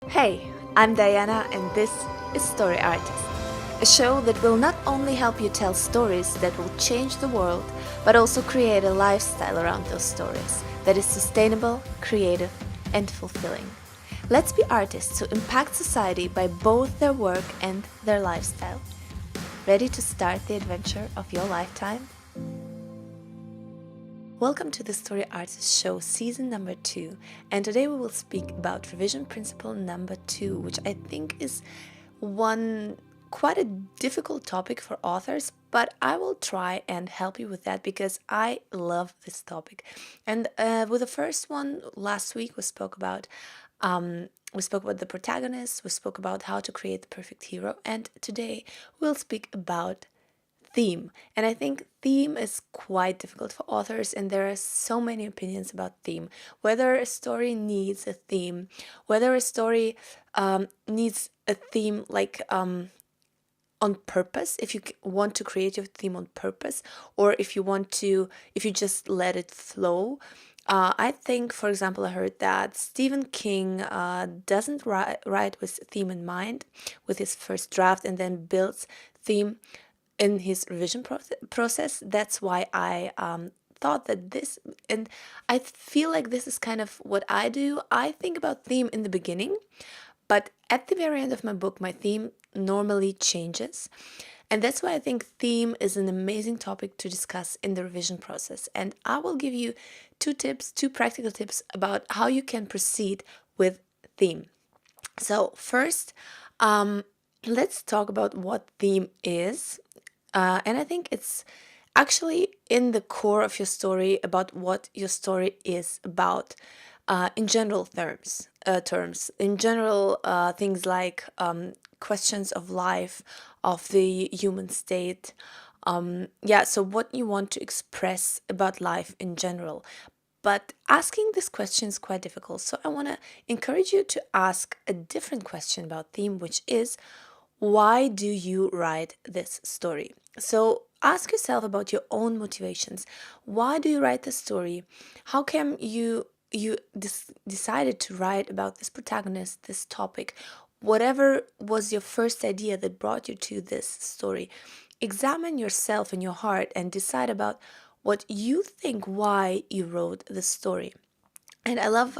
Hey, I'm Diana, and this is Story Artist, a show that will not only help you tell stories that will change the world, but also create a lifestyle around those stories that is sustainable, creative, and fulfilling. Let's be artists who impact society by both their work and their lifestyle. Ready to start the adventure of your lifetime? Welcome to the Story Artist Show season number 2, and today we will speak about revision principle number 2, which I think is one quite a difficult topic for authors, but I will try and help you with that because I love this topic. And with the first one last week, we spoke about the protagonist, we spoke about how to create the perfect hero, and today we'll speak about theme. And I think theme is quite difficult for authors, and there are so many opinions about theme. Whether a story needs a theme, whether a story needs a theme on purpose, if you want to create your theme on purpose, or if you just let it flow. I think, for example, I heard that Stephen King doesn't write with theme in mind with his first draft and then builds theme in his revision process. That's why I thought that this, and I feel like this is kind of what I do. I think about theme in the beginning, but at the very end of my book, my theme normally changes. And that's why I think theme is an amazing topic to discuss in the revision process. And I will give you two practical tips about how you can proceed with theme. So, first, let's talk about what theme is. And I think it's actually in the core of your story about what your story is about. In general terms, in general, things like questions of life, of the human state. So what you want to express about life in general. But asking this question is quite difficult. So I want to encourage you to ask a different question about theme, which is, why do you write this story? So ask yourself about your own motivations. Why do you write the story? How come you decided to write about this protagonist, this topic? Whatever was your first idea that brought you to this story, examine yourself and your heart and decide about what you think why you wrote the story. And I love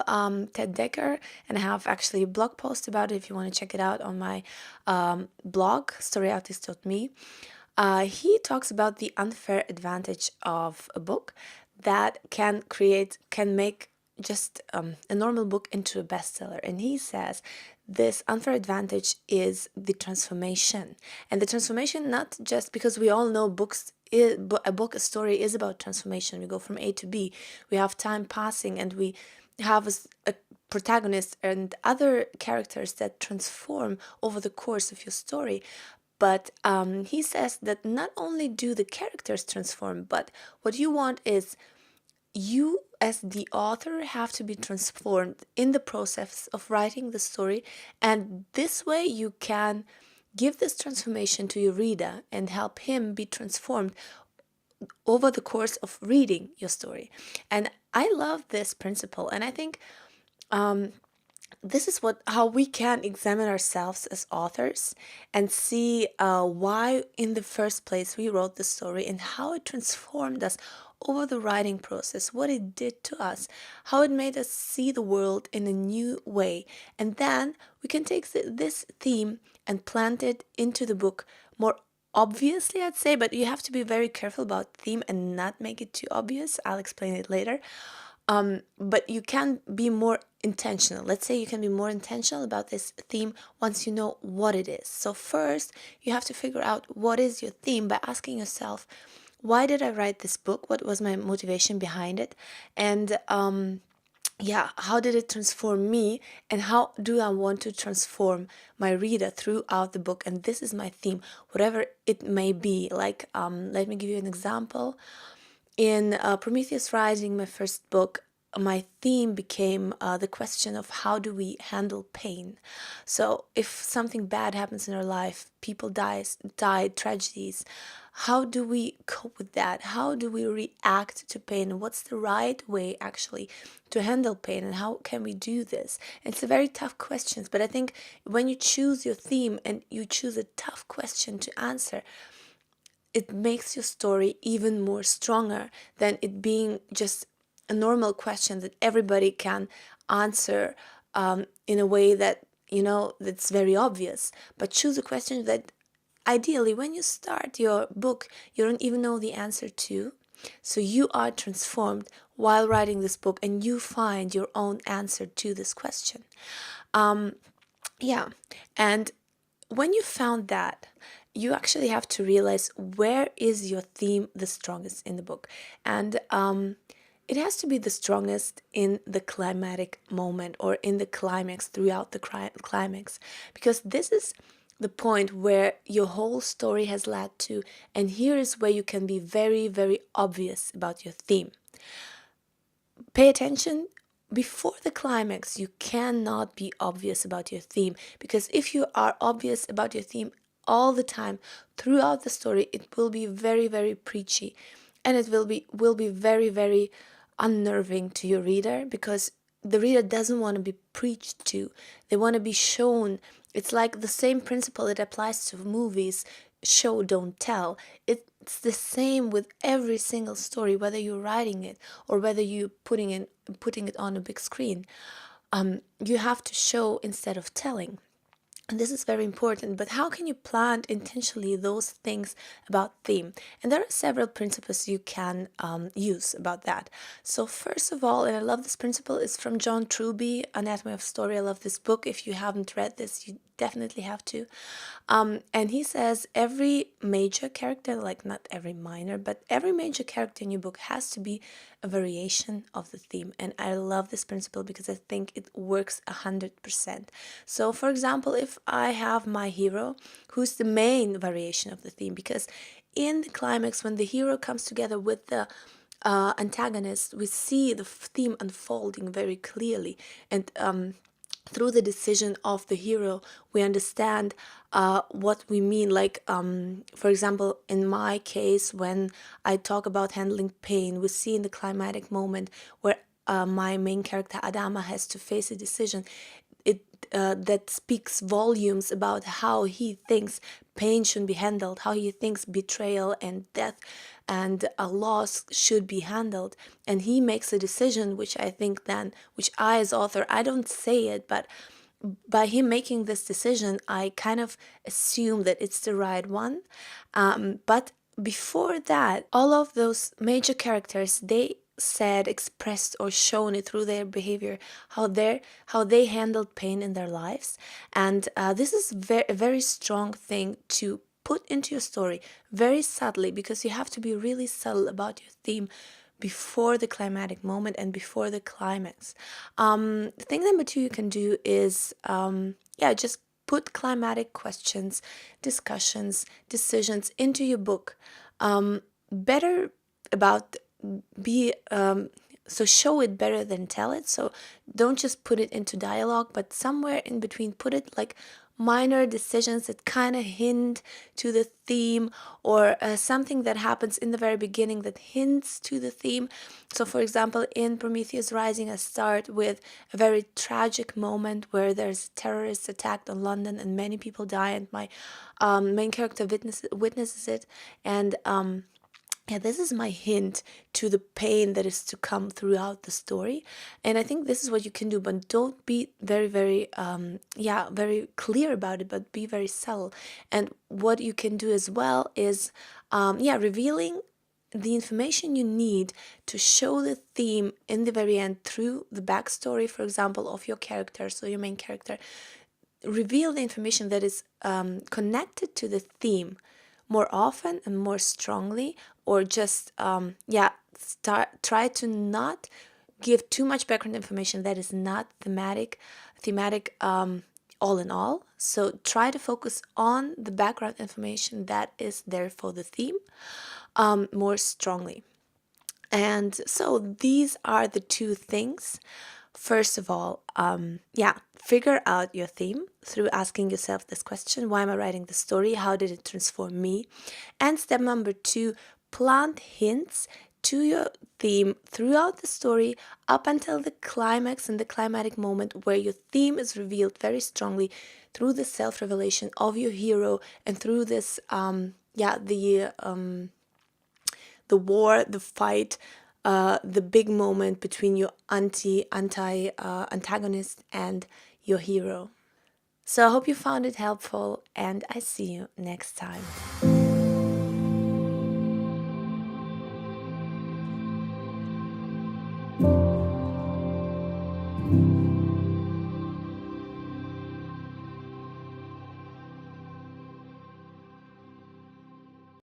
Ted Decker, and I have actually a blog post about it if you want to check it out on my blog, storyartist.me. He talks about the unfair advantage of a book that can make just a normal book into a bestseller. And he says this unfair advantage is the transformation. And the transformation, not just because we all know a story is about transformation. We go from A to B, we have time passing, and we have a protagonist and other characters that transform over the course of your story. But he says that not only do the characters transform, but what you want is you as the author have to be transformed in the process of writing the story, and this way you can give this transformation to your reader and help him be transformed over the course of reading your story. And I love this principle, and I think this is how we can examine ourselves as authors and see why in the first place we wrote the story and how it transformed us over the writing process, what it did to us, how it made us see the world in a new way. And then we can take this theme and plant it into the book more obviously, I'd say, but you have to be very careful about theme and not make it too obvious. I'll explain it later. But you can be more intentional. Let's say you can be more intentional about this theme once you know what it is. So first, you have to figure out what is your theme by asking yourself, why did I write this book? What was my motivation behind it? And how did it transform me? And how do I want to transform my reader throughout the book? And this is my theme, whatever it may be. Like, let me give you an example. In Prometheus Rising, my first book, my theme became the question of how do we handle pain. So if something bad happens in our life, people die, tragedies, how do we cope with that? How do we react to pain? What's the right way actually to handle pain, and how can we do this? It's a very tough question, but I think when you choose your theme and you choose a tough question to answer, it makes your story even more stronger than it being just a normal question that everybody can answer in a way that, that's very obvious. But choose a question that ideally, when you start your book, you don't even know the answer to. So you are transformed while writing this book, and you find your own answer to this question. Yeah. And when you found that, you actually have to realize, where is your theme the strongest in the book? And it has to be the strongest in the climatic moment, or in the climax, throughout the climax, because this is the point where your whole story has led to, and here is where you can be very, very obvious about your theme. Pay attention. Before the climax, you cannot be obvious about your theme, because if you are obvious about your theme all the time throughout the story, it will be very, very preachy, and it will be very, very unnerving to your reader, because the reader doesn't want to be preached to. They want to be shown. It's like the same principle that applies to movies: show, don't tell. It's the same with every single story, whether you're writing it or whether you're putting it on a big screen. You have to show instead of telling. And this is very important. But how can you plant intentionally those things about theme? And there are several principles you can use about that. So first of all, and I love this principle, is from John Truby, Anatomy of Story. I love this book. If you haven't read this, you definitely have to. And he says every major character, like not every minor, but every major character in your book has to be a variation of the theme. And I love this principle because I think it works 100%. So for example, if I have my hero, who's the main variation of the theme, because in the climax, when the hero comes together with the antagonist, we see the theme unfolding very clearly. And through the decision of the hero, we understand what we mean. Like, for example, in my case, when I talk about handling pain, we see in the climatic moment where my main character Adama has to face a decision. That speaks volumes about how he thinks pain should be handled, how he thinks betrayal and death and a loss should be handled. And he makes a decision, which I think then, which I as author, I don't say it, but by him making this decision, I kind of assume that it's the right one. But before that, all of those major characters, they said, expressed, or shown it through their behavior, how they handled pain in their lives. And this is a very strong thing to put into your story very subtly, because you have to be really subtle about your theme before the climatic moment and before the climax. Thing number two you can do is just put climatic questions, discussions, decisions into your book. Better about be so show it better than tell it. So don't just put it into dialogue, but somewhere in between, put it like minor decisions that kind of hint to the theme, or something that happens in the very beginning that hints to the theme. So for example, in Prometheus Rising, I start with a very tragic moment where there's a terrorist attack on London and many people die, and my main character witnesses it. And this is my hint to the pain that is to come throughout the story. And I think this is what you can do, but don't be very, very, very clear about it, but be very subtle. And what you can do as well is, revealing the information you need to show the theme in the very end through the backstory, for example, of your character. So your main character, reveal the information that is connected to the theme more often and more strongly, or just try to not give too much background information that is not thematic all in all. So try to focus on the background information that is there for the theme more strongly. And so these are the two things. first of all, yeah, figure out your theme through asking yourself this question: why am I writing the story? How did it transform me? And step number two, plant hints to your theme throughout the story up until the climax and the climatic moment where your theme is revealed very strongly through the self-revelation of your hero and through this the war, the fight, the big moment between your antagonist and your hero. So I hope you found it helpful, and I see you next time.